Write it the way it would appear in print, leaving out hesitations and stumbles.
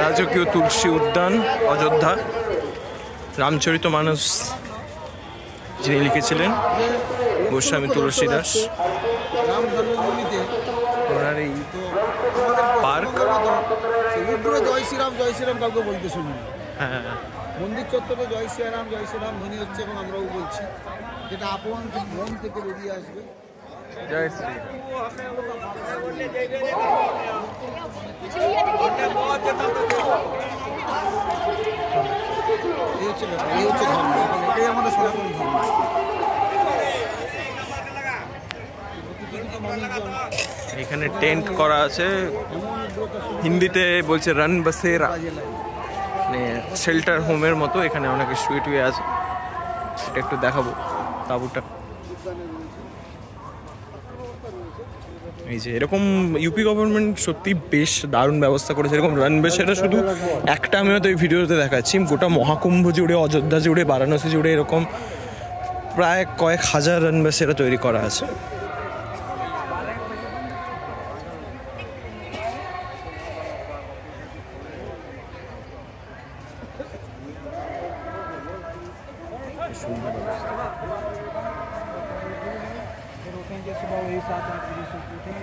রাজকীয় তুলসী উদ্যান অযোধ্যা, রামচরিতমানস যিনি লিখেছিলেন গোস্বামী তুলসীদাস, ওনার এই পার্ক। জয় শ্রীরাম জয় শ্রীরাম কাউকে বলতে শুনি। হ্যাঁ, মন্দির চত্বরে জয় শ্রীরাম ধ্বনি হচ্ছে এবং আমরাও বলছি, যেটা আপন মন থেকে বেরিয়ে আসবে। জয় শ্রী এই হচ্ছে ধর্ম, এটাই আমাদের সনাতন ধর্ম। এখানে টেন্ট করা আছে, হিন্দিতে বলছে রান বসেরা, মানে শেল্টার হোমের মতো। এখানে অনেকে শুয়ে টুয়ে আছে, এটা একটু দেখাবো তাঁবুটা। এই যে এরকম ইউপি গভর্নমেন্ট সত্যি বেশ দারুণ ব্যবস্থা করেছে। এরকম রান বসেরা শুধু একটা আমি হয়তো এই ভিডিওতে দেখাচ্ছি, গোটা মহাকুম্ভ জুড়ে, অযোধ্যা জুড়ে, বারাণসী জুড়ে এরকম প্রায় কয়েক হাজার রান বসেরা তৈরি করা আছে। সুন্দর सुबह वही 7-8 बजे से उठे।